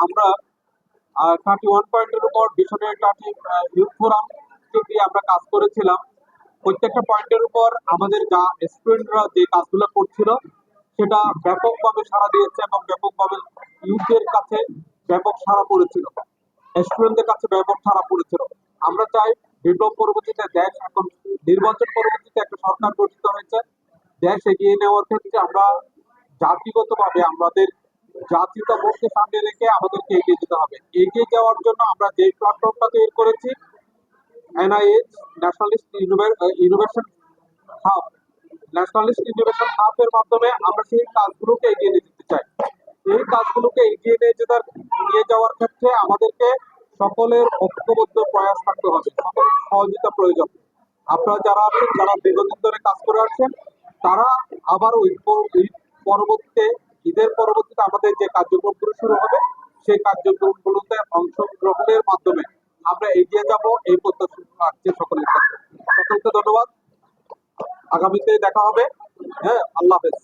আমরা 31 পয়েন্টের উপর ভিশনারি টার্টিং ইউথ ফোরাম থেকে আমরা কাজ করেছিলাম। প্রত্যেকটা পয়েন্টের উপর আমাদের যা স্টুডেন্টরা যে কাজগুলো করছিল সেটা ব্যাপকভাবে সাড়া দিয়েছে এবং ব্যাপকভাবে ইউথদের কাছে ব্যাপক সাড়া পড়েছিল, স্টুডেন্টদের কাছে ব্যাপক সাড়া পড়েছিল। আমরা চাই বিপ্লব পরবর্তীতে দেশ এখন নির্বাচন পরবর্তীতে একটা সরকার গঠিত হয়েছে, দেশ এগিয়ে নেওয়ার ক্ষেত্রে আমরা জাতিগতভাবে আমাদের জাতীয়তাবোধকে সামনে রেখে আমাদেরকে এগিয়ে যেতে হবে। এগিয়ে যাওয়ার জন্য আমরা যে প্ল্যাটফর্মটা তৈরি করেছি NIH nationalist innovation hub, nationalist innovation হাবের মাধ্যমে আমরা সেই কাজগুলোকে এগিয়ে নিয়ে যেতে চাই। এই কাজগুলোকে এগিয়ে নিয়ে যাওয়ার ক্ষেত্রে আমাদেরকে সকলের ঐক্যবদ্ধ প্রয়াস থাকতে হবে, সকলের সহযোগিতা প্রয়োজন। আপনারা যারা আছেন, যারা দীর্ঘদিন ধরে কাজ করে আসছেন, তারা আবার পরবর্তীতে ঈদের পরবর্তীতে আমাদের যে কার্যক্রমগুলো শুরু হবে সেই কার্যক্রমগুলোতে অংশগ্রহণের মাধ্যমে আমরা এগিয়ে যাব এই প্রত্যাশা রাখছি সকলের কাছে। সকলকে ধন্যবাদ, আগামীতে দেখা হবে। হ্যাঁ, আল্লাহ হাফেজ।